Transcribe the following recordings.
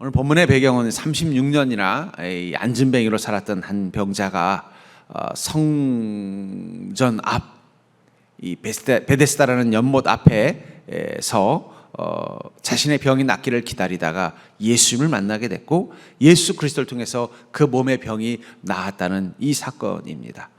오늘 본문의 배경은 36년이나 안진뱅이로 살았던 한 병자가 성전 앞, 이 베데스다라는 연못 앞에서 자신의 병이 낫기를 기다리다가 예수님을 만나게 됐고, 예수 그리스도를 통해서 그 몸의 병이 나았다는 이 사건입니다.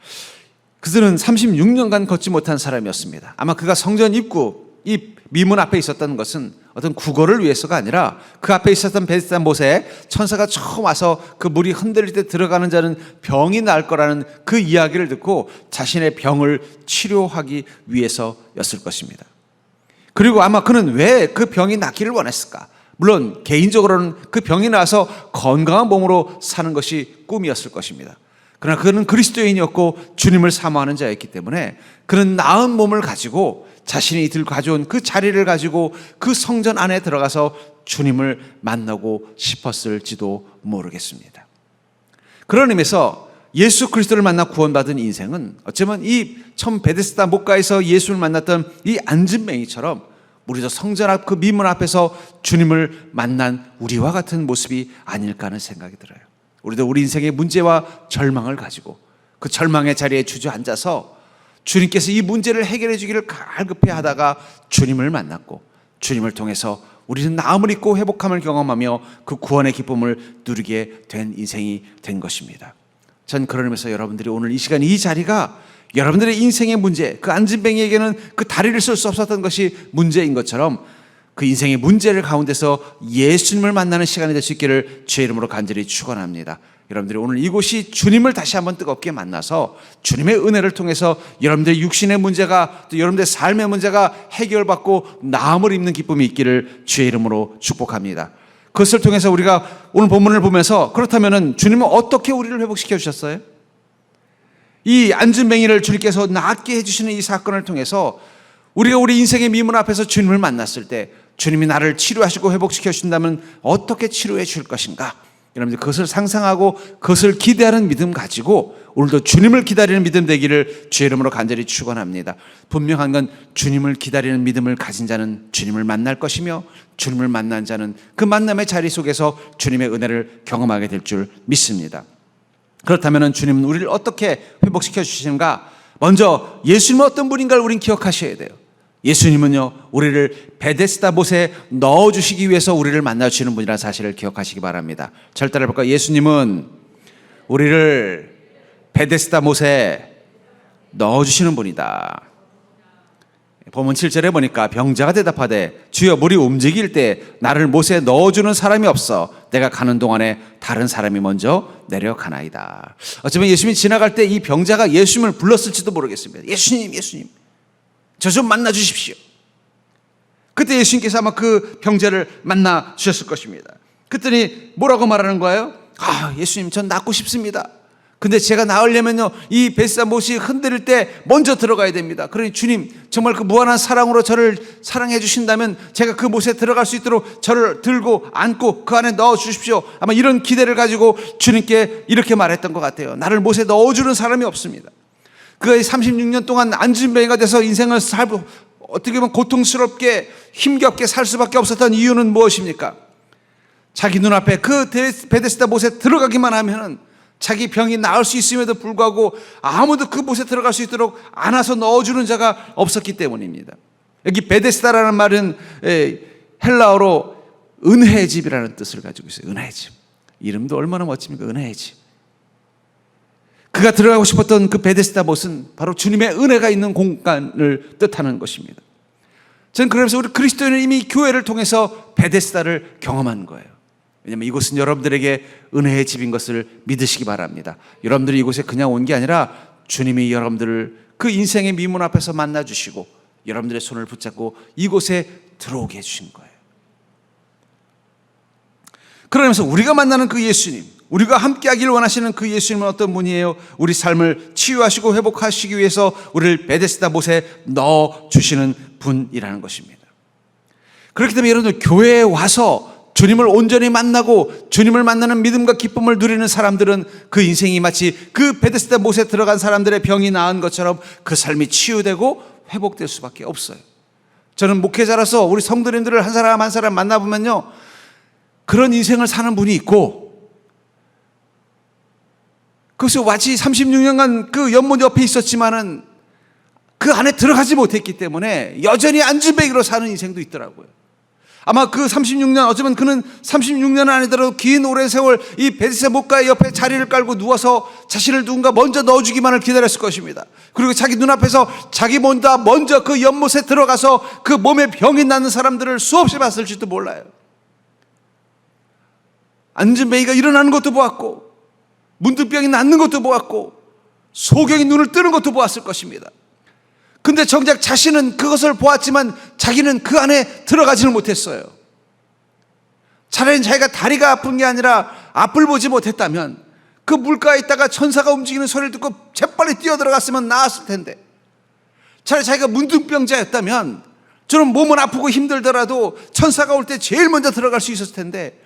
그들은 36년간 걷지 못한 사람이었습니다. 아마 그가 성전 입구, 이 미문 앞에 있었던 것은 어떤 구걸을 위해서가 아니라 그 앞에 있었던 베데스다 못에 천사가 처음 와서 그 물이 흔들릴 때 들어가는 자는 병이 날 거라는 그 이야기를 듣고 자신의 병을 치료하기 위해서였을 것입니다. 그리고 아마 그는 왜 그 병이 낫기를 원했을까? 물론 개인적으로는 그 병이 나서 건강한 몸으로 사는 것이 꿈이었을 것입니다. 그러나 그는 그리스도인이었고 주님을 사모하는 자였기 때문에 그는 나은 몸을 가지고 자신이 가져온 그 자리를 가지고 그 성전 안에 들어가서 주님을 만나고 싶었을지도 모르겠습니다. 그런 의미에서 예수 그리스도를 만나 구원받은 인생은 어쩌면 이 처음 베데스다 못가에서 예수를 만났던 이 안진뱅이처럼 우리도 성전 앞 그 미문 앞에서 주님을 만난 우리와 같은 모습이 아닐까 하는 생각이 들어요. 우리도 우리 인생의 문제와 절망을 가지고 그 절망의 자리에 주저앉아서 주님께서 이 문제를 해결해 주기를 갈급해 하다가 주님을 만났고, 주님을 통해서 우리는 나음을 입고 회복함을 경험하며 그 구원의 기쁨을 누리게 된 인생이 된 것입니다. 전 그런 의미에서 여러분들이 오늘 이 시간 이 자리가 여러분들의 인생의 문제, 그 안진뱅이에게는 그 다리를 쓸 수 없었던 것이 문제인 것처럼 그 인생의 문제를 가운데서 예수님을 만나는 시간이 될 수 있기를 주의 이름으로 간절히 축원합니다. 여러분들이 오늘 이곳이 주님을 다시 한번 뜨겁게 만나서 주님의 은혜를 통해서 여러분들의 육신의 문제가 또 여러분들의 삶의 문제가 해결받고 나음을 입는 기쁨이 있기를 주의 이름으로 축복합니다. 그것을 통해서 우리가 오늘 본문을 보면서 그렇다면 주님은 어떻게 우리를 회복시켜 주셨어요? 이 안진뱅이를 주님께서 낫게 해주시는 이 사건을 통해서 우리가 우리 인생의 미문 앞에서 주님을 만났을 때 주님이 나를 치료하시고 회복시켜 주신다면 어떻게 치료해 줄 것인가? 여러분들 그것을 상상하고 그것을 기대하는 믿음 가지고 오늘도 주님을 기다리는 믿음 되기를 주의 이름으로 간절히 축원합니다. 분명한 건 주님을 기다리는 믿음을 가진 자는 주님을 만날 것이며 주님을 만난 자는 그 만남의 자리 속에서 주님의 은혜를 경험하게 될 줄 믿습니다. 그렇다면 주님은 우리를 어떻게 회복시켜 주시는가? 먼저 예수님은 어떤 분인가를 우린 기억하셔야 돼요. 예수님은요, 우리를 베데스다 못에 넣어주시기 위해서 우리를 만나주시는 분이라는 사실을 기억하시기 바랍니다. 절 따라해볼까요? 예수님은 우리를 베데스다 못에 넣어주시는 분이다. 본문 7절에 보니까 병자가 대답하되 주여 물이 움직일 때 나를 못에 넣어주는 사람이 없어 내가 가는 동안에 다른 사람이 먼저 내려가나이다. 어쩌면 예수님이 지나갈 때 이 병자가 예수님을 불렀을지도 모르겠습니다. 예수님, 예수님, 저 좀 만나 주십시오. 그때 예수님께서 아마 그 병자를 만나 주셨을 것입니다. 그랬더니 뭐라고 말하는 거예요? 아, 예수님, 전 낫고 싶습니다. 근데 제가 나으려면요, 이 베데스다 못이 흔들릴 때 먼저 들어가야 됩니다. 그러니 주님, 정말 그 무한한 사랑으로 저를 사랑해 주신다면 제가 그 못에 들어갈 수 있도록 저를 들고 안고 그 안에 넣어 주십시오. 아마 이런 기대를 가지고 주님께 이렇게 말했던 것 같아요. 나를 못에 넣어주는 사람이 없습니다. 그가 36년 동안 안진뱅이가 돼서 인생을 살고 어떻게 보면 고통스럽게 힘겹게 살 수밖에 없었던 이유는 무엇입니까? 자기 눈앞에 그 베데스다 못에 들어가기만 하면은 자기 병이 나을 수 있음에도 불구하고 아무도 그 못에 들어갈 수 있도록 안아서 넣어주는 자가 없었기 때문입니다. 여기 베데스다라는 말은 헬라어로 은혜의 집이라는 뜻을 가지고 있어요. 은혜의 집. 이름도 얼마나 멋집니까? 은혜의 집. 그가 들어가고 싶었던 그 베데스다 못은 바로 주님의 은혜가 있는 공간을 뜻하는 것입니다. 저는 그러면서 우리 그리스도인은 이미 교회를 통해서 베데스다를 경험한 거예요. 왜냐하면 이곳은 여러분들에게 은혜의 집인 것을 믿으시기 바랍니다. 여러분들이 이곳에 그냥 온 게 아니라 주님이 여러분들을 그 인생의 미문 앞에서 만나주시고 여러분들의 손을 붙잡고 이곳에 들어오게 해주신 거예요. 그러면서 우리가 만나는 그 예수님, 우리가 함께하기를 원하시는 그 예수님은 어떤 분이에요? 우리 삶을 치유하시고 회복하시기 위해서 우리를 베데스다 못에 넣어주시는 분이라는 것입니다. 그렇기 때문에 여러분들 교회에 와서 주님을 온전히 만나고 주님을 만나는 믿음과 기쁨을 누리는 사람들은 그 인생이 마치 그 베데스다 못에 들어간 사람들의 병이 나은 것처럼 그 삶이 치유되고 회복될 수밖에 없어요. 저는 목회자라서 우리 성도님들을 한 사람 한 사람 만나보면요, 그런 인생을 사는 분이 있고, 그래서 마치 36년간 그 연못 옆에 있었지만은 그 안에 들어가지 못했기 때문에 여전히 안진뱅이로 사는 인생도 있더라고요. 아마 그 36년, 어쩌면 그는 36년 아니더라도 긴 오랜 세월 이 베데스다 못가의 옆에 자리를 깔고 누워서 자신을 누군가 먼저 넣어주기만을 기다렸을 것입니다. 그리고 자기 눈앞에서 자기 먼저 그 연못에 들어가서 그 몸에 병이 나는 사람들을 수없이 봤을지도 몰라요. 안진뱅이가 일어나는 것도 보았고, 문둥병이 낫는 것도 보았고, 소경이 눈을 뜨는 것도 보았을 것입니다. 근데 정작 자신은 그것을 보았지만 자기는 그 안에 들어가지는 못했어요. 차라리 자기가 다리가 아픈 게 아니라 앞을 보지 못했다면 그 물가에 있다가 천사가 움직이는 소리를 듣고 재빨리 뛰어들어갔으면 나았을 텐데, 차라리 자기가 문둥병자였다면 저는 몸은 아프고 힘들더라도 천사가 올 때 제일 먼저 들어갈 수 있었을 텐데,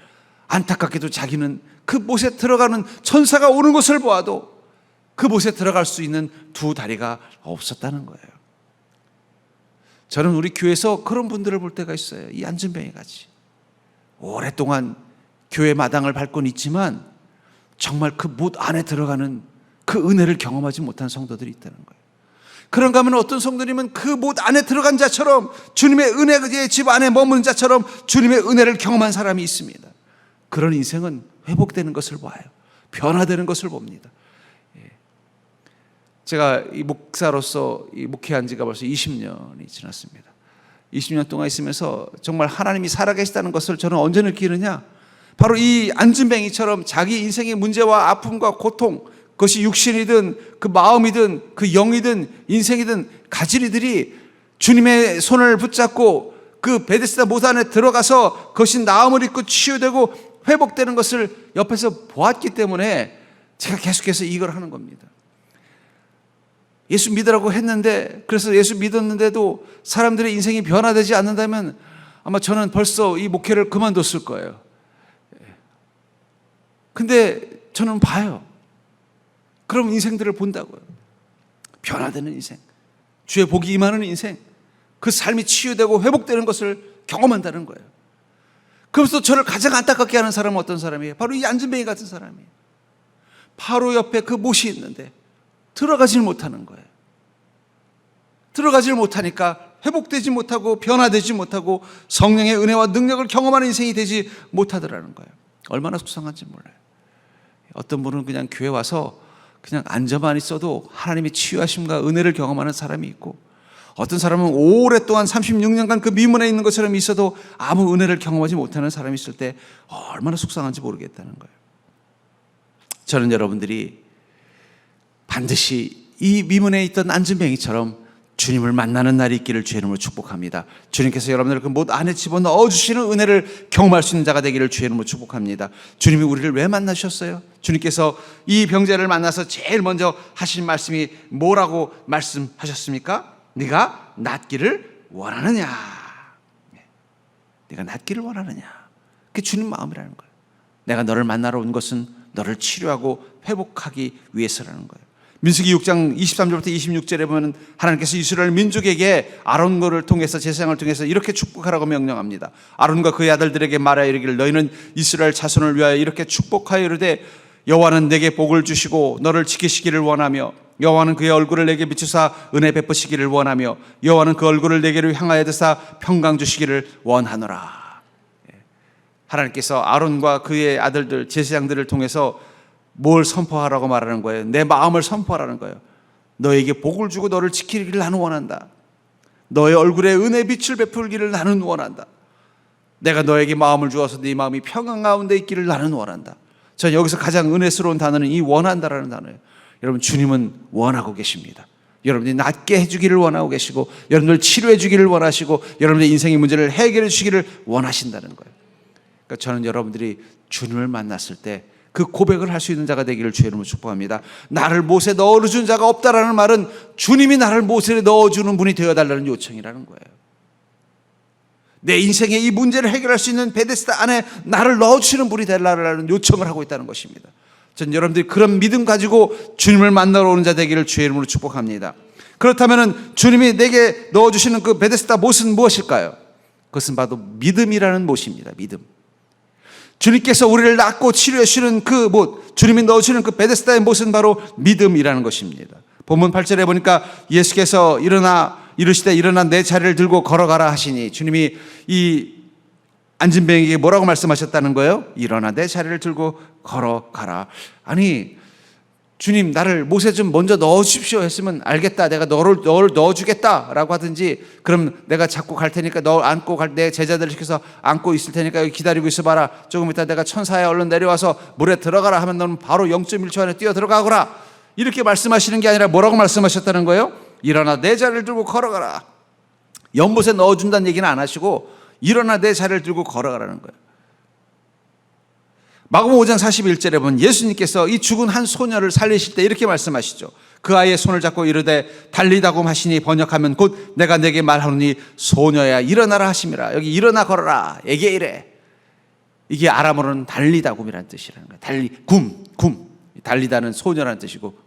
안타깝게도 자기는 그 못에 들어가는 천사가 오는 것을 보아도 그 못에 들어갈 수 있는 두 다리가 없었다는 거예요. 저는 우리 교회에서 그런 분들을 볼 때가 있어요. 이 안진뱅이 같이 오랫동안 교회 마당을 밟고는 있지만 정말 그 못 안에 들어가는 그 은혜를 경험하지 못한 성도들이 있다는 거예요. 그런가 하면 어떤 성도님은 그 못 안에 들어간 자처럼, 주님의 은혜의 집 안에 머무는 자처럼 주님의 은혜를 경험한 사람이 있습니다. 그런 인생은 회복되는 것을 봐요. 변화되는 것을 봅니다. 제가 이 목사로서 이 목회한 지가 벌써 20년이 지났습니다. 20년 동안 있으면서 정말 하나님이 살아계시다는 것을 저는 언제 느끼느냐, 바로 이 안진뱅이처럼 자기 인생의 문제와 아픔과 고통, 그것이 육신이든 그 마음이든 그 영이든 인생이든 가진 이들이 주님의 손을 붙잡고 그 베데스다 못 안에 들어가서 그것이 나음을 입고 치유되고 회복되는 것을 옆에서 보았기 때문에 제가 계속해서 이걸 하는 겁니다. 예수 믿으라고 했는데, 그래서 예수 믿었는데도 사람들의 인생이 변화되지 않는다면 아마 저는 벌써 이 목회를 그만뒀을 거예요. 근데 저는 봐요. 그럼 인생들을 본다고요. 변화되는 인생, 주의 복이 임하는 인생, 그 삶이 치유되고 회복되는 것을 경험한다는 거예요. 그래서 저를 가장 안타깝게 하는 사람은 어떤 사람이에요? 바로 이 안진뱅이 같은 사람이에요. 바로 옆에 그 못이 있는데 들어가질 못하는 거예요. 들어가질 못하니까 회복되지 못하고 변화되지 못하고 성령의 은혜와 능력을 경험하는 인생이 되지 못하더라는 거예요. 얼마나 속상한지 몰라요. 어떤 분은 그냥 교회 와서 그냥 앉아만 있어도 하나님의 치유하심과 은혜를 경험하는 사람이 있고, 어떤 사람은 오랫동안 36년간 그 미문에 있는 것처럼 있어도 아무 은혜를 경험하지 못하는 사람이 있을 때 얼마나 속상한지 모르겠다는 거예요. 저는 여러분들이 반드시 이 미문에 있던 안진뱅이처럼 주님을 만나는 날이 있기를 주의 이름으로 축복합니다. 주님께서 여러분들을 그 못 안에 집어넣어 주시는 은혜를 경험할 수 있는 자가 되기를 주의 이름으로 축복합니다. 주님이 우리를 왜 만나셨어요? 주님께서 이 병자를 만나서 제일 먼저 하신 말씀이 뭐라고 말씀하셨습니까? 네가 낫기를 원하느냐? 네가 낫기를 원하느냐? 그게 주님 마음이라는 거예요. 내가 너를 만나러 온 것은 너를 치료하고 회복하기 위해서라는 거예요. 민수기 6장 23절부터 26절에 보면 하나님께서 이스라엘 민족에게 아론을 통해서, 제사장을 통해서 이렇게 축복하라고 명령합니다. 아론과 그의 아들들에게 말하여 이르기를, 너희는 이스라엘 자손을 위하여 이렇게 축복하여 이르되, 여호와는 내게 복을 주시고 너를 지키시기를 원하며, 여호와는 그의 얼굴을 내게 비추사 은혜 베푸시기를 원하며, 여호와는 그 얼굴을 내게로 향하여 드사 평강 주시기를 원하노라. 하나님께서 아론과 그의 아들들, 제사장들을 통해서 뭘 선포하라고 말하는 거예요? 내 마음을 선포하라는 거예요. 너에게 복을 주고 너를 지키기를 나는 원한다. 너의 얼굴에 은혜 빛을 베풀기를 나는 원한다. 내가 너에게 마음을 주어서 네 마음이 평안 가운데 있기를 나는 원한다. 전 여기서 가장 은혜스러운 단어는 이 원한다라는 단어예요. 여러분, 주님은 원하고 계십니다. 여러분들이 낫게 해주기를 원하고 계시고, 여러분들 치료해 주기를 원하시고, 여러분들의 인생의 문제를 해결해 주시기를 원하신다는 거예요. 그러니까 저는 여러분들이 주님을 만났을 때 그 고백을 할 수 있는 자가 되기를 주의 이름으로 축복합니다. 나를 못에 넣어준 자가 없다라는 말은 주님이 나를 못에 넣어주는 분이 되어달라는 요청이라는 거예요. 내 인생의 이 문제를 해결할 수 있는 베데스다 안에 나를 넣어주시는 분이 되달라는 요청을 하고 있다는 것입니다. 전 여러분들이 그런 믿음 가지고 주님을 만나러 오는 자 되기를 주의 이름으로 축복합니다. 그렇다면 주님이 내게 넣어주시는 그 베데스다 못은 무엇일까요? 그것은 바로 믿음이라는 못입니다. 믿음. 주님께서 우리를 낳고 치료해 주시는 그 못, 주님이 넣어주는 그 베데스다의 못은 바로 믿음이라는 것입니다. 본문 8절에 보니까 예수께서 이르시되 일어나 내 자리를 들고 걸어가라 하시니, 주님이 이 안진뱅이에게 뭐라고 말씀하셨다는 거예요? 일어나 내 자리를 들고 걸어가라. 아니, 주님 나를 못에 좀 먼저 넣어주십시오 했으면 알겠다, 내가 너를 넣어주겠다 라고 하든지, 그럼 내가 자꾸 갈 테니까 너 안고 내 제자들을 시켜서 안고 있을 테니까 여기 기다리고 있어봐라, 조금 이따 내가 천사에 얼른 내려와서 물에 들어가라 하면 너는 바로 0.1초 안에 뛰어 들어가거라, 이렇게 말씀하시는 게 아니라 뭐라고 말씀하셨다는 거예요? 일어나 내 자리를 들고 걸어가라. 연못에 넣어준다는 얘기는 안 하시고 일어나 내 자리를 들고 걸어가라는 거예요. 마가복음 5장 41절에 보면 예수님께서 이 죽은 한 소녀를 살리실 때 이렇게 말씀하시죠. 그 아이의 손을 잡고 이르되 달리다고 하시니, 번역하면 곧 내가 내게 말하노니 소녀야 일어나라 하심이라. 여기 일어나 걸어라 에게 이래. 이게 아람어로는 달리다굼이라는 뜻이라는 거예요. 굼. 달리다는 소녀라는 뜻이고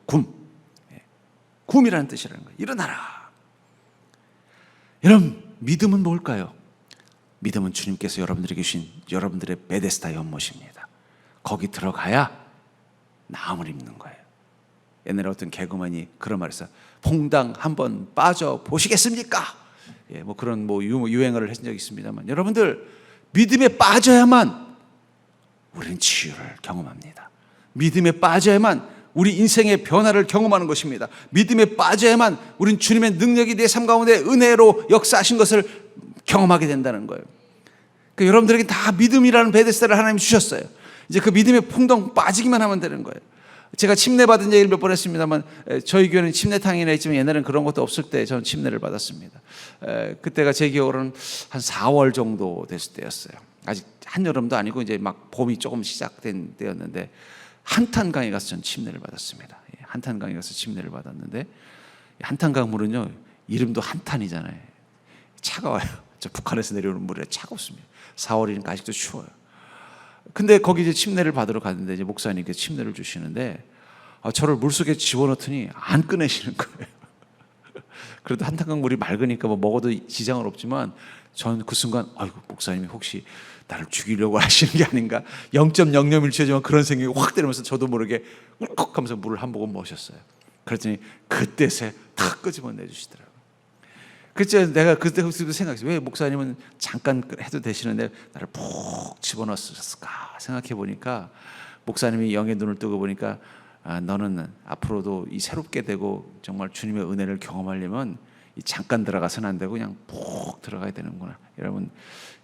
굼이라는 뜻이라는 거예요. 일어나라. 여러분, 믿음은 뭘까요? 믿음은 주님께서 여러분들에게 주신 여러분들의 베데스다 연못입니다. 거기 들어가야 나음을 입는 거예요. 옛날에 어떤 개그맨이 그런 말을 했어요. 퐁당 한번 빠져 보시겠습니까? 뭐 그런 유행어를 했던 적이 있습니다만, 여러분들 믿음에 빠져야만 우리는 치유를 경험합니다. 믿음에 빠져야만 우리 인생의 변화를 경험하는 것입니다. 믿음에 빠져야만 우리는 주님의 능력이 내 삶 가운데 은혜로 역사하신 것을 경험하게 된다는 거예요. 그러니까 여러분들에게 다 믿음이라는 베데스다를 하나님이 주셨어요. 이제 그 믿음에 퐁덩 빠지기만 하면 되는 거예요. 제가 침례 받은 얘기를 몇 번 했습니다만, 저희 교회는 침례탕이나 있지만 옛날에는 그런 것도 없을 때 저는 침례를 받았습니다. 그때가 제 기억으로는 한 4월 정도 됐을 때였어요. 아직 한여름도 아니고 이제 막 봄이 조금 시작된 때였는데, 한탄강에 가서 전 침례를 받았습니다. 한탄강에 가서 침례를 받았는데, 한탄강 물은요 이름도 한탄이잖아요. 차가워요. 저 북한에서 내려오는 물이라 차갑습니다. 4월이니까 아직도 추워요. 근데 거기 이제 침례를 받으러 갔는데, 이제 목사님께서 침례를 주시는데 저를 물속에 집어넣더니 안 꺼내시는 거예요. 그래도 한탄강 물이 맑으니까 뭐 먹어도 지장은 없지만, 저는 그 순간 아이고, 목사님이 혹시 나를 죽이려고 하시는 게 아닌가, 0.0017초지만 그런 생각이 확 들면서 저도 모르게 울컥 하면서 물을 한 모금 마셨어요. 그랬더니 그때서 다 끄집어 내주시더라고요. 그때 내가 그때 생각했어요. 왜 목사님은 잠깐 해도 되시는데 나를 푹 집어넣었을까 생각해 보니까, 목사님이 영의 눈을 뜨고 보니까 너는 앞으로도 이 새롭게 되고 정말 주님의 은혜를 경험하려면 이 잠깐 들어가서는 안 되고 그냥 푹 들어가야 되는구나. 여러분,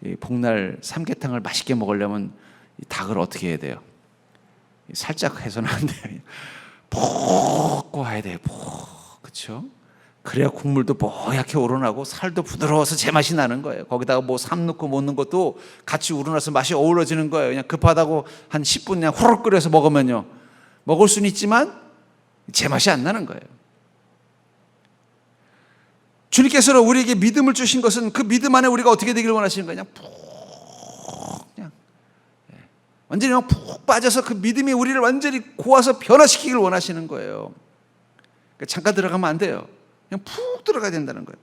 이 복날 삼계탕을 맛있게 먹으려면 이 닭을 어떻게 해야 돼요? 살짝 해서는 안 돼요. 푹 구워야 돼요. 푹. 그렇죠? 그래야 국물도 뽀얗게 우러나고 살도 부드러워서 제맛이 나는 거예요. 거기다가 뭐 삶 넣고 못 넣는 것도 같이 우러나서 맛이 어우러지는 거예요. 그냥 급하다고 한 10분 그냥 호로 끓여서 먹으면요, 먹을 수는 있지만 제맛이 안 나는 거예요. 주님께서 우리에게 믿음을 주신 것은 그 믿음 안에 우리가 어떻게 되기를 원하시는 거예요? 그냥 완전히 푹 빠져서 그 믿음이 우리를 완전히 고아서 변화시키기를 원하시는 거예요. 그러니까 잠깐 들어가면 안 돼요. 그냥 푹 들어가야 된다는 거예요.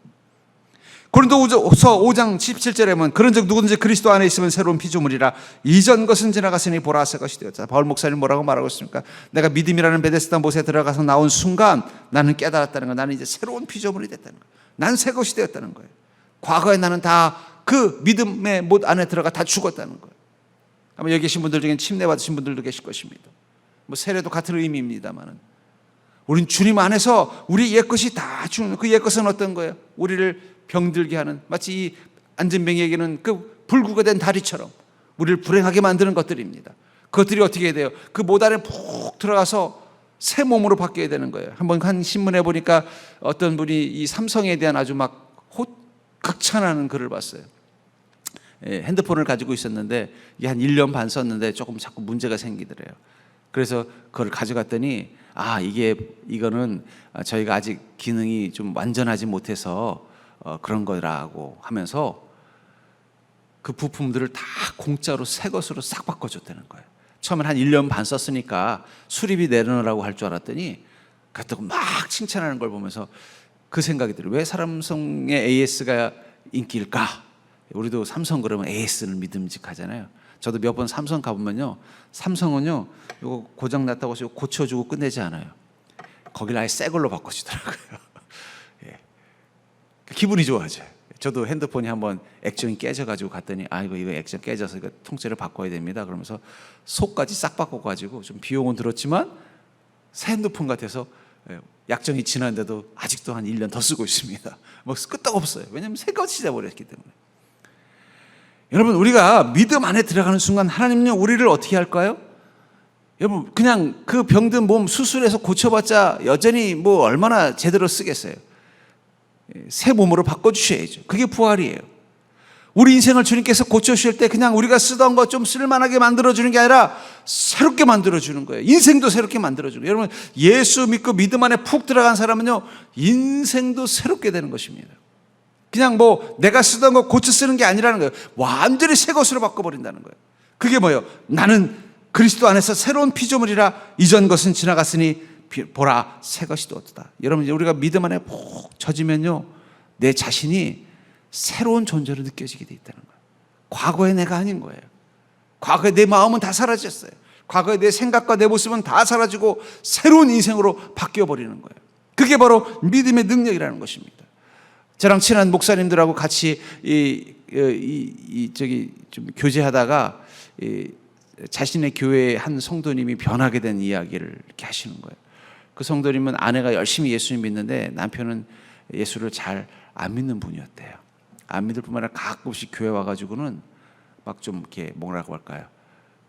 고린도후서 5장 17절에 보면 그런즉 누구든지 그리스도 안에 있으면 새로운 피조물이라, 이전 것은 지나갔으니 보라 새 것이 되었다. 바울 목사님 뭐라고 말하고 있습니까? 내가 믿음이라는 베데스다 못에 들어가서 나온 순간 나는 깨달았다는 거예요. 나는 이제 새로운 피조물이 됐다는 거예요. 난 새 것이 되었다는 거예요. 과거에 나는 다 그 믿음의 못 안에 들어가 다 죽었다는 거예요. 아마 여기 계신 분들 중에 침례 받으신 분들도 계실 것입니다. 뭐 세례도 같은 의미입니다만은, 우린 주님 안에서 우리 옛것이 다 죽는, 그 옛것은 어떤 거예요? 우리를 병들게 하는, 마치 이 안진뱅이에게는 그 불구가 된 다리처럼 우리를 불행하게 만드는 것들입니다. 그것들이 어떻게 해야 돼요? 그 못 안에 푹 들어가서 새 몸으로 바뀌어야 되는 거예요. 한번 한 신문에 보니까 어떤 분이 이 삼성에 대한 아주 막 극찬하는 글을 봤어요. 핸드폰을 가지고 있었는데 이게 한 1년 반 썼는데 조금 자꾸 문제가 생기더래요. 그래서 그걸 가져갔더니 이거는 저희가 아직 기능이 좀 완전하지 못해서 그런 거라고 하면서 그 부품들을 다 공짜로 새 것으로 싹 바꿔줬다는 거예요. 처음엔 한 1년 반 썼으니까 수리비 내놓으라고 할 줄 알았더니 그렇다고 막 칭찬하는 걸 보면서 그 생각이 들어요. 왜 삼성의 AS가 인기일까? 우리도 삼성 그러면 AS는 믿음직하잖아요. 저도 몇 번 삼성 가보면요, 삼성은요 이거 고장 났다고 해서 고쳐주고 끝내지 않아요. 거길 아예 새 걸로 바꿔주더라고요. 예. 기분이 좋아져요. 저도 핸드폰이 한번 액정이 깨져가지고 갔더니 이거 액정 깨져서 이거 통째로 바꿔야 됩니다. 그러면서 속까지 싹 바꿔가지고 좀 비용은 들었지만 새 핸드폰 같아서 약정이 지났는데도 아직도 한 1년 더 쓰고 있습니다. 뭐 끄떡없어요. 왜냐하면 새 것이 돼버렸기 때문에. 여러분, 우리가 믿음 안에 들어가는 순간 하나님은요 우리를 어떻게 할까요? 여러분, 그냥 그 병든 몸 수술해서 고쳐봤자 여전히 뭐 얼마나 제대로 쓰겠어요. 새 몸으로 바꿔주셔야죠. 그게 부활이에요. 우리 인생을 주님께서 고쳐주실 때 그냥 우리가 쓰던 거 좀 쓸만하게 만들어주는 게 아니라 새롭게 만들어주는 거예요. 인생도 새롭게 만들어주는 거예요. 여러분, 예수 믿고 믿음 안에 푹 들어간 사람은요 인생도 새롭게 되는 것입니다. 그냥 뭐 내가 쓰던 거 고쳐 쓰는 게 아니라는 거예요. 완전히 새 것으로 바꿔버린다는 거예요. 그게 뭐예요? 나는 그리스도 안에서 새로운 피조물이라 이전 것은 지나갔으니 보라 새 것이 되었다. 여러분, 우리가 믿음 안에 푹 젖으면요 내 자신이 새로운 존재로 느껴지게 돼 있다는 거예요. 과거의 내가 아닌 거예요. 과거의 내 마음은 다 사라졌어요. 과거의 내 생각과 내 모습은 다 사라지고 새로운 인생으로 바뀌어버리는 거예요. 그게 바로 믿음의 능력이라는 것입니다. 저랑 친한 목사님들하고 같이 좀 교제하다가 자신의 교회의 한 성도님이 변하게 된 이야기를 이렇게 하시는 거예요. 그 성도님은 아내가 열심히 예수님 믿는데 남편은 예수를 잘 안 믿는 분이었대요. 안 믿을 뿐만 아니라 가끔씩 교회 와가지고는 막 좀 이렇게 뭐라고 할까요?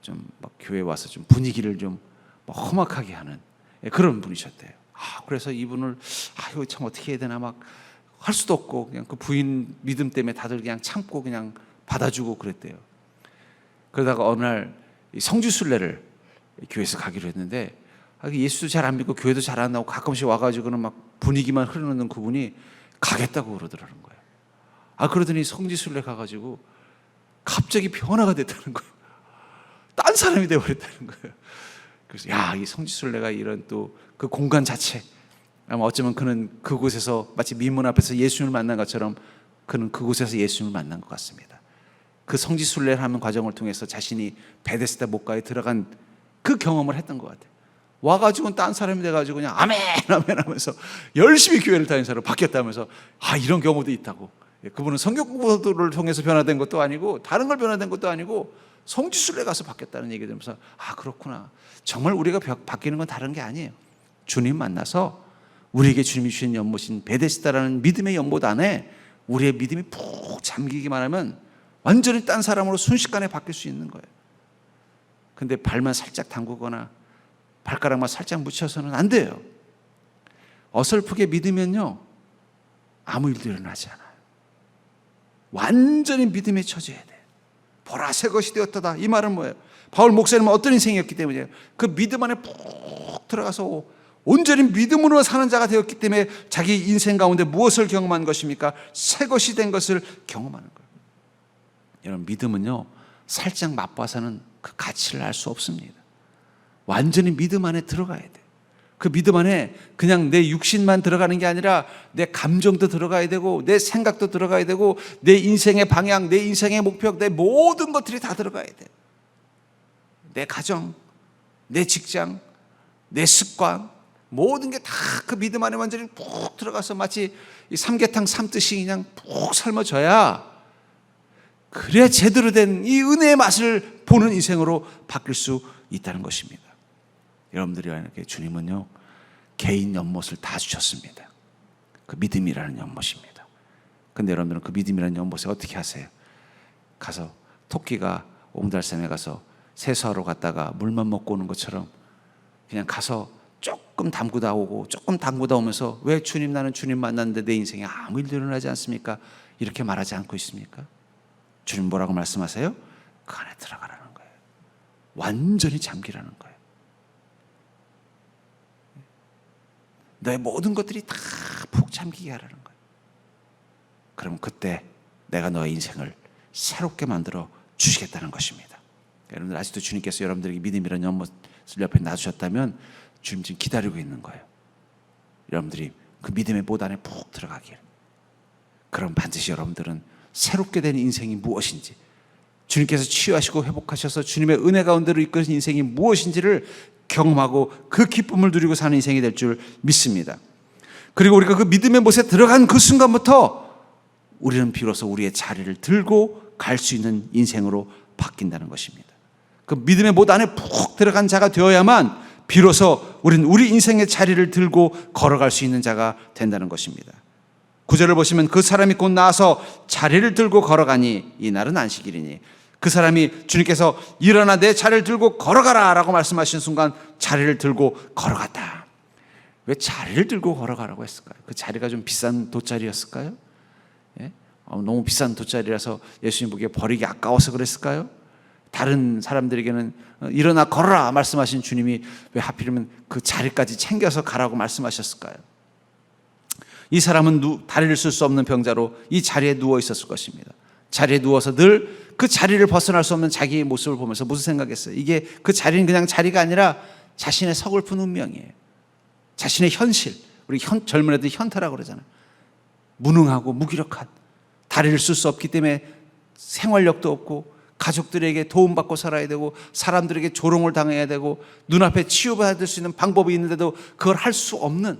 좀 막 교회 와서 좀 분위기를 좀 험악하게 하는 그런 분이셨대요. 그래서 이분을 이거 참 어떻게 해야 되나 막 할 수도 없고 그냥 그 부인 믿음 때문에 다들 그냥 참고 그냥 받아주고 그랬대요. 그러다가 어느 날 성지순례를 교회에서 가기로 했는데 예수도 잘 안 믿고 교회도 잘 안 나오고 가끔씩 와가지고는 막 분위기만 흐르는 그분이 가겠다고 그러더라는 거예요. 그러더니 성지순례 가가지고 갑자기 변화가 됐다는 거예요. 딴 사람이 되어버렸다는 거예요. 그래서 이 성지순례가 이런 또 그 공간 자체, 아마 어쩌면 그는 그곳에서 마치 민문 앞에서 예수님을 만난 것처럼 그는 그곳에서 예수님을 만난 것 같습니다. 그 성지순례를 하는 과정을 통해서 자신이 베데스다 목가에 들어간 그 경험을 했던 것 같아요. 와가지고는 딴 사람이 돼가지고 그냥 아멘 아멘 하면서 열심히 교회를 다니는 사람으로 바뀌었다면서 이런 경우도 있다고. 그분은 성경 공부를 통해서 변화된 것도 아니고 다른 걸 변화된 것도 아니고 성지순례 가서 바뀌었다는 얘기 들으면서 그렇구나. 정말 우리가 바뀌는 건 다른 게 아니에요. 주님 만나서 우리에게 주님이 주신 연못인 베데스다라는 믿음의 연못 안에 우리의 믿음이 푹 잠기기만 하면 완전히 딴 사람으로 순식간에 바뀔 수 있는 거예요. 근데 발만 살짝 담그거나 발가락만 살짝 묻혀서는 안 돼요. 어설프게 믿으면요 아무 일도 일어나지 않아요. 완전히 믿음에 처져야 돼요. 보라 새 것이 되었다. 이 말은 뭐예요? 바울 목사님은 어떤 인생이었기 때문이에요? 그 믿음 안에 푹 들어가서 온전히 믿음으로 사는 자가 되었기 때문에 자기 인생 가운데 무엇을 경험한 것입니까? 새 것이 된 것을 경험하는 거예요. 여러분, 믿음은요 살짝 맛봐서는 그 가치를 알 수 없습니다. 완전히 믿음 안에 들어가야 돼요. 그 믿음 안에 그냥 내 육신만 들어가는 게 아니라 내 감정도 들어가야 되고 내 생각도 들어가야 되고 내 인생의 방향, 내 인생의 목표, 내 모든 것들이 다 들어가야 돼요. 내 가정, 내 직장, 내 습관, 모든 게 다 그 믿음 안에 완전히 푹 들어가서 마치 이 삼계탕 삶듯이 그냥 푹 삶아져야 그래야 제대로 된 이 은혜의 맛을 보는 인생으로 바뀔 수 있다는 것입니다. 여러분들이 이렇게 주님은요 개인 연못을 다 주셨습니다. 그 믿음이라는 연못입니다. 근데 여러분들은 그 믿음이라는 연못에 어떻게 하세요? 가서 토끼가 옹달샘에 가서 세수하러 갔다가 물만 먹고 오는 것처럼 그냥 가서 조금 담그다 오고 조금 담그다 오면서 왜 주님 나는 주님 만났는데 내 인생에 아무 일도 일어나지 않습니까? 이렇게 말하지 않고 있습니까? 주님 뭐라고 말씀하세요? 그 안에 들어가라는 거예요. 완전히 잠기라는 거예요. 너의 모든 것들이 다 푹 잠기게 하라는 거예요. 그럼 그때 내가 너의 인생을 새롭게 만들어 주시겠다는 것입니다. 여러분들 아직도 주님께서 여러분들에게 믿음이라는 연못을 옆에 놔주셨다면 주님 지금 기다리고 있는 거예요. 여러분들이 그 믿음의 못 안에 푹 들어가길. 그럼 반드시 여러분들은 새롭게 된 인생이 무엇인지 주님께서 치유하시고 회복하셔서 주님의 은혜 가운데로 이끄신 인생이 무엇인지를 경험하고 그 기쁨을 누리고 사는 인생이 될 줄 믿습니다. 그리고 우리가 그 믿음의 못에 들어간 그 순간부터 우리는 비로소 우리의 자리를 들고 갈 수 있는 인생으로 바뀐다는 것입니다. 그 믿음의 못 안에 푹 들어간 자가 되어야만 비로소 우리는 우리 인생의 자리를 들고 걸어갈 수 있는 자가 된다는 것입니다. 9절을 보시면 그 사람이 곧 나와서 자리를 들고 걸어가니 이날은 안식일이니, 그 사람이 주님께서 일어나 내 자리를 들고 걸어가라 라고 말씀하신 순간 자리를 들고 걸어갔다. 왜 자리를 들고 걸어가라고 했을까요? 그 자리가 좀 비싼 돗자리였을까요? 예? 너무 비싼 돗자리라서 예수님 보기에 버리기 아까워서 그랬을까요? 다른 사람들에게는 일어나 걸어라 말씀하신 주님이 왜 하필이면 그 자리까지 챙겨서 가라고 말씀하셨을까요? 이 사람은 다리를 쓸 수 없는 병자로 이 자리에 누워 있었을 것입니다. 자리에 누워서 늘 그 자리를 벗어날 수 없는 자기의 모습을 보면서 무슨 생각했어요? 이게 그 자리는 그냥 자리가 아니라 자신의 서글픈 운명이에요. 자신의 현실. 우리 젊은 애들 현타라고 그러잖아요. 무능하고 무기력한, 다리를 쓸 수 없기 때문에 생활력도 없고 가족들에게 도움받고 살아야 되고 사람들에게 조롱을 당해야 되고 눈앞에 치유받을 수 있는 방법이 있는데도 그걸 할 수 없는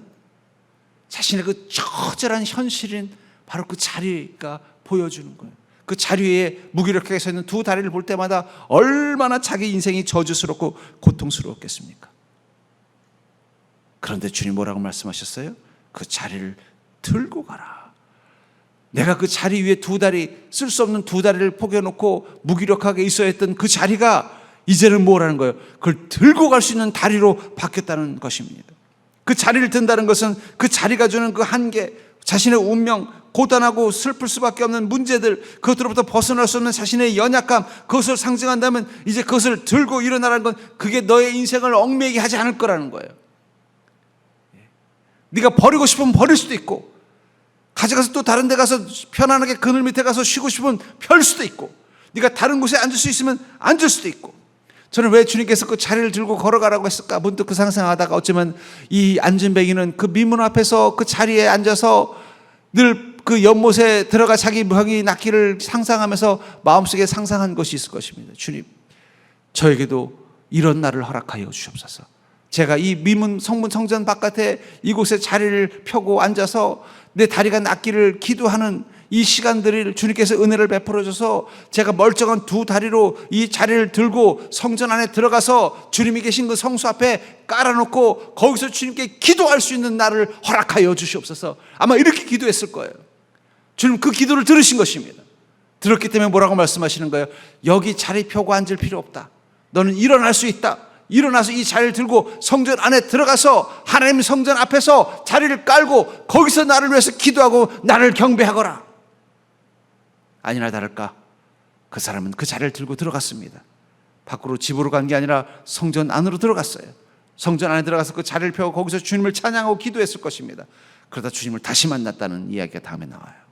자신의 그 처절한 현실인 바로 그 자리가 보여주는 거예요. 그 자리 위에 무기력하게 서 있는 두 다리를 볼 때마다 얼마나 자기 인생이 저주스럽고 고통스러웠겠습니까? 그런데 주님 뭐라고 말씀하셨어요? 그 자리를 들고 가라. 내가 그 자리 위에 두 다리, 쓸 수 없는 두 다리를 포개놓고 무기력하게 있어야 했던 그 자리가 이제는 뭐라는 거예요? 그걸 들고 갈 수 있는 다리로 바뀌었다는 것입니다. 그 자리를 든다는 것은 그 자리가 주는 그 한계, 자신의 운명, 고단하고 슬플 수밖에 없는 문제들, 그것들로부터 벗어날 수 없는 자신의 연약감, 그것을 상징한다면 이제 그것을 들고 일어나라는 건 그게 너의 인생을 얽매이게 하지 않을 거라는 거예요. 네가 버리고 싶으면 버릴 수도 있고, 가져가서 또 다른 데 가서 편안하게 그늘 밑에 가서 쉬고 싶으면 펼 수도 있고, 네가 다른 곳에 앉을 수 있으면 앉을 수도 있고. 저는 왜 주님께서 그 자리를 들고 걸어가라고 했을까 문득 그 상상하다가 어쩌면 이 안진뱅이는 그 미문 앞에서 그 자리에 앉아서 늘 그 연못에 들어가 자기 병이 낫기를 상상하면서 마음속에 상상한 것이 있을 것입니다. 주님, 저에게도 이런 날을 허락하여 주옵소서. 제가 이 미문 성문 성전 바깥에 이곳에 자리를 펴고 앉아서 내 다리가 낫기를 기도하는 이 시간들을 주님께서 은혜를 베풀어 줘서 제가 멀쩡한 두 다리로 이 자리를 들고 성전 안에 들어가서 주님이 계신 그 성수 앞에 깔아놓고 거기서 주님께 기도할 수 있는 날을 허락하여 주시옵소서. 아마 이렇게 기도했을 거예요. 주님 그 기도를 들으신 것입니다. 들었기 때문에 뭐라고 말씀하시는 거예요? 여기 자리 펴고 앉을 필요 없다. 너는 일어날 수 있다. 일어나서 이 자리를 들고 성전 안에 들어가서 하나님 성전 앞에서 자리를 깔고 거기서 나를 위해서 기도하고 나를 경배하거라. 아니나 다를까 그 사람은 그 자리를 들고 들어갔습니다. 밖으로 집으로 간 게 아니라 성전 안으로 들어갔어요. 성전 안에 들어가서 그 자리를 펴고 거기서 주님을 찬양하고 기도했을 것입니다. 그러다 주님을 다시 만났다는 이야기가 다음에 나와요.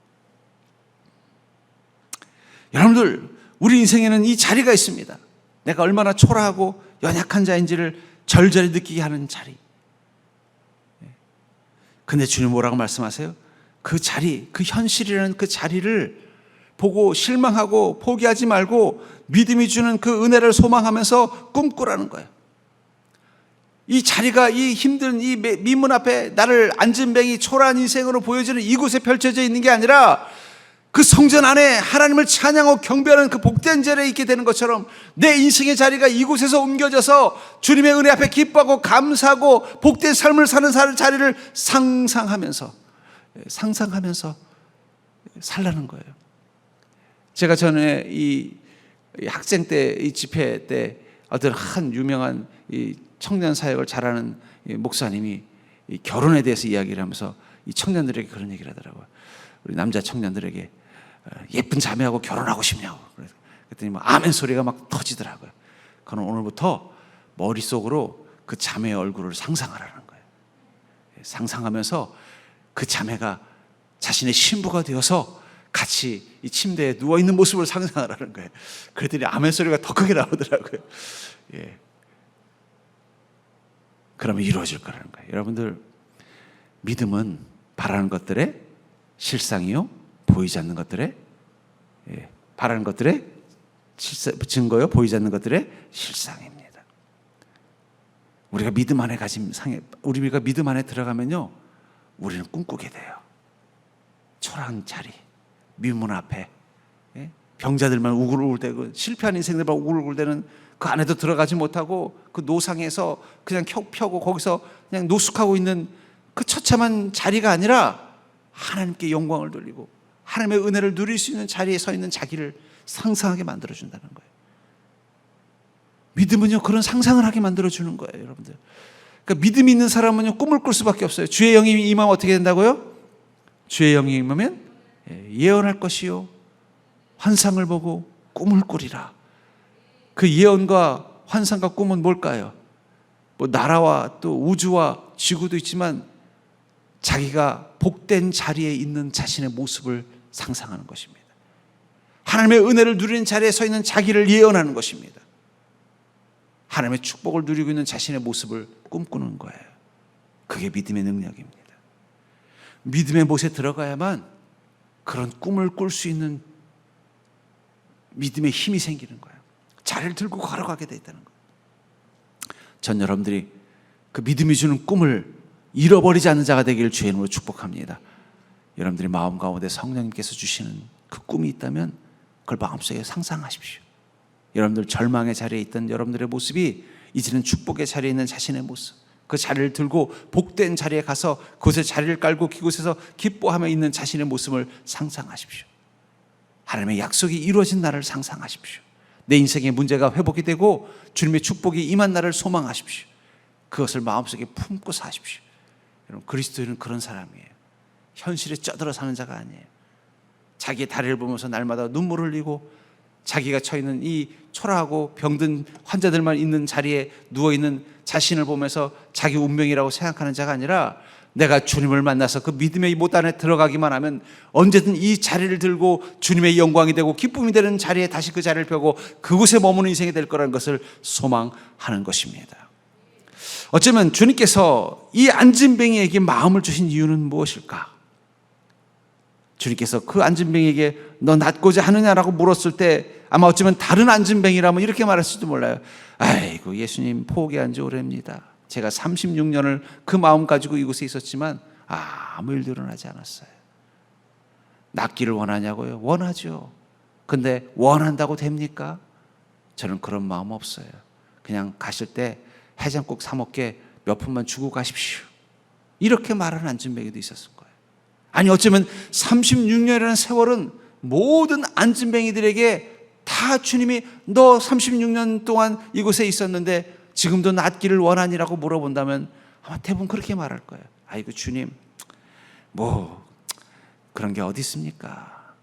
여러분들, 우리 인생에는 이 자리가 있습니다. 내가 얼마나 초라하고 연약한 자인지를 절절히 느끼게 하는 자리. 근데 주님 뭐라고 말씀하세요? 그 자리, 그 현실이라는 그 자리를 보고 실망하고 포기하지 말고 믿음이 주는 그 은혜를 소망하면서 꿈꾸라는 거예요. 이 자리가 이 힘든 이 미문 앞에 나를 안진뱅이 초라한 인생으로 보여지는 이곳에 펼쳐져 있는 게 아니라 그 성전 안에 하나님을 찬양하고 경배하는 그 복된 자리에 있게 되는 것처럼 내 인생의 자리가 이곳에서 옮겨져서 주님의 은혜 앞에 기뻐하고 감사하고 복된 삶을 사는 자리를 상상하면서 살라는 거예요. 제가 전에 이 학생 때 이 집회 때 어떤 한 유명한 이 청년 사역을 잘하는 이 목사님이 이 결혼에 대해서 이야기를 하면서 이 청년들에게 그런 얘기를 하더라고요. 우리 남자 청년들에게 예쁜 자매하고 결혼하고 싶냐고. 그랬더니 뭐 아멘 소리가 막 터지더라고요. 그는 오늘부터 머릿속으로 그 자매의 얼굴을 상상하라는 거예요. 상상하면서 그 자매가 자신의 신부가 되어서 같이 이 침대에 누워있는 모습을 상상하라는 거예요. 그랬더니 아멘 소리가 더 크게 나오더라고요. 예. 그러면 이루어질 거라는 거예요. 여러분들, 믿음은 바라는 것들의 실상이요, 보이지 않는 것들의 바라는 것들의 증거요 보이지 않는 것들의 실상입니다. 우리가 믿음 안에 우리가 믿음 안에 들어가면요, 우리는 꿈꾸게 돼요. 초라한 자리, 미문 앞에 병자들만 우글우글대고 실패한 인생들만 우글우글대는 그 안에도 들어가지 못하고 그 노상에서 그냥 펴고 거기서 그냥 노숙하고 있는 그 처참한 자리가 아니라 하나님께 영광을 돌리고 하나님의 은혜를 누릴 수 있는 자리에 서 있는 자기를 상상하게 만들어준다는 거예요. 믿음은요, 그런 상상을 하게 만들어주는 거예요, 여러분들. 그러니까 믿음이 있는 사람은요, 꿈을 꿀 수밖에 없어요. 주의 영이 임하면 어떻게 된다고요? 주의 영이 임하면 예언할 것이요, 환상을 보고 꿈을 꾸리라. 그 예언과 환상과 꿈은 뭘까요? 뭐 나라와 또 우주와 지구도 있지만 자기가 복된 자리에 있는 자신의 모습을 상상하는 것입니다. 하나님의 은혜를 누리는 자리에 서 있는 자기를 예언하는 것입니다. 하나님의 축복을 누리고 있는 자신의 모습을 꿈꾸는 거예요. 그게 믿음의 능력입니다. 믿음의 못에 들어가야만 그런 꿈을 꿀 수 있는 믿음의 힘이 생기는 거예요. 자리를 들고 걸어가게 돼 있다는 거예요. 전 여러분들이 그 믿음이 주는 꿈을 잃어버리지 않는 자가 되기를 주의 이름으로 축복합니다. 여러분들이 마음 가운데 성령님께서 주시는 그 꿈이 있다면 그걸 마음속에 상상하십시오. 여러분들 절망의 자리에 있던 여러분들의 모습이 이제는 축복의 자리에 있는 자신의 모습, 그 자리를 들고 복된 자리에 가서 그곳에 자리를 깔고 그곳에서 기뻐하며 있는 자신의 모습을 상상하십시오. 하나님의 약속이 이루어진 날을 상상하십시오. 내 인생의 문제가 회복이 되고 주님의 축복이 임한 날을 소망하십시오. 그것을 마음속에 품고 사십시오. 여러분, 그리스도인은 그런 사람이에요. 현실에 쩌들어 사는 자가 아니에요. 자기의 다리를 보면서 날마다 눈물을 흘리고 자기가 처있는 이 초라하고 병든 환자들만 있는 자리에 누워있는 자신을 보면서 자기 운명이라고 생각하는 자가 아니라 내가 주님을 만나서 그 믿음의 못 안에 들어가기만 하면 언제든 이 자리를 들고 주님의 영광이 되고 기쁨이 되는 자리에 다시 그 자리를 펴고 그곳에 머무는 인생이 될 거라는 것을 소망하는 것입니다. 어쩌면 주님께서 이 안진뱅이에게 마음을 주신 이유는 무엇일까? 주님께서 그 안진뱅이에게 너 낫고자 하느냐라고 물었을 때 아마 어쩌면 다른 안진뱅이라면 이렇게 말했을지도 몰라요. 아이고, 예수님 포기한 지 오래입니다. 제가 36년을 그 마음 가지고 이곳에 있었지만 아무 일도 일어나지 않았어요. 낫기를 원하냐고요? 원하죠. 근데 원한다고 됩니까? 저는 그런 마음 없어요. 그냥 가실 때 해장국 사 먹게 몇 푼만 주고 가십시오. 이렇게 말하는 안진뱅이도 있었을 거예요. 아니, 어쩌면 36년이라는 세월은 모든 안진뱅이들에게 다 주님이 너 36년 동안 이곳에 있었는데 지금도 낫기를 원하니라고 물어본다면 아마 대부분 그렇게 말할 거예요. 아이고, 주님, 뭐 그런 게 어디 있습니까?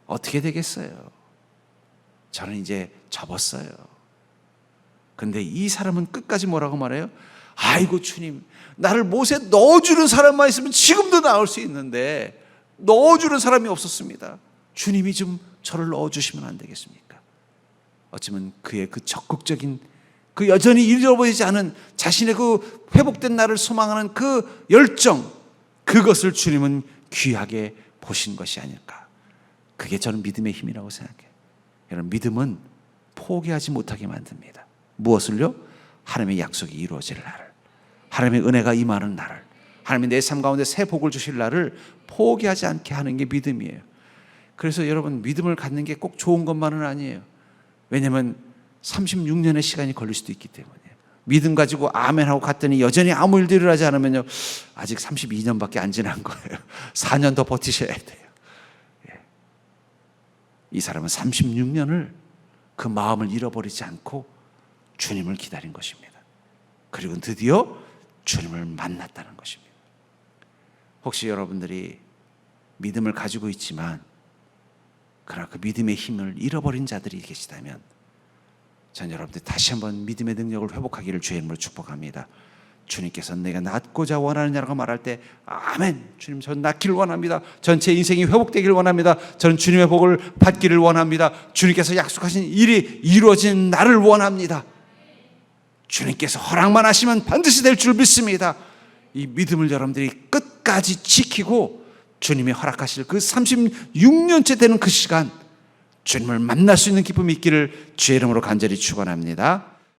어떻게 되겠어요? 저는 이제 접었어요. 근데 이 사람은 끝까지 뭐라고 말해요? 아이고, 주님, 나를 못에 넣어주는 사람만 있으면 지금도 나올 수 있는데 넣어주는 사람이 없었습니다. 주님이 좀 저를 넣어주시면 안 되겠습니까? 어쩌면 그의 그 적극적인, 그 여전히 잃어버리지 않은 자신의 그 회복된 나를 소망하는 그 열정, 그것을 주님은 귀하게 보신 것이 아닐까. 그게 저는 믿음의 힘이라고 생각해요. 여러분, 믿음은 포기하지 못하게 만듭니다. 무엇을요? 하나님의 약속이 이루어질 날을, 하나님의 은혜가 임하는 날을, 하나님이 내 삶 가운데 새 복을 주실 날을 포기하지 않게 하는 게 믿음이에요. 그래서 여러분, 믿음을 갖는 게 꼭 좋은 것만은 아니에요. 왜냐하면 36년의 시간이 걸릴 수도 있기 때문에. 믿음 가지고 아멘하고 갔더니 여전히 아무 일도 일어나지 않으면요, 아직 32년밖에 안 지난 거예요. 4년 더 버티셔야 돼요. 이 사람은 36년을 그 마음을 잃어버리지 않고 주님을 기다린 것입니다. 그리고 드디어 주님을 만났다는 것입니다. 혹시 여러분들이 믿음을 가지고 있지만 그러나 그 믿음의 힘을 잃어버린 자들이 계시다면 전 여러분들 다시 한번 믿음의 능력을 회복하기를 주의 이름으로 축복합니다. 주님께서 내가 낫고자 원하느냐라고 말할 때 아멘, 주님, 전 낫기를 원합니다. 전 제 인생이 회복되기를 원합니다. 저는 주님의 복을 받기를 원합니다. 주님께서 약속하신 일이 이루어진 나를 원합니다. 주님께서 허락만 하시면 반드시 될 줄 믿습니다. 이 믿음을 여러분들이 끝까지 지키고 주님이 허락하실 그 36년째 되는 그 시간 주님을 만날 수 있는 기쁨이 있기를 주의 이름으로 간절히 축원합니다.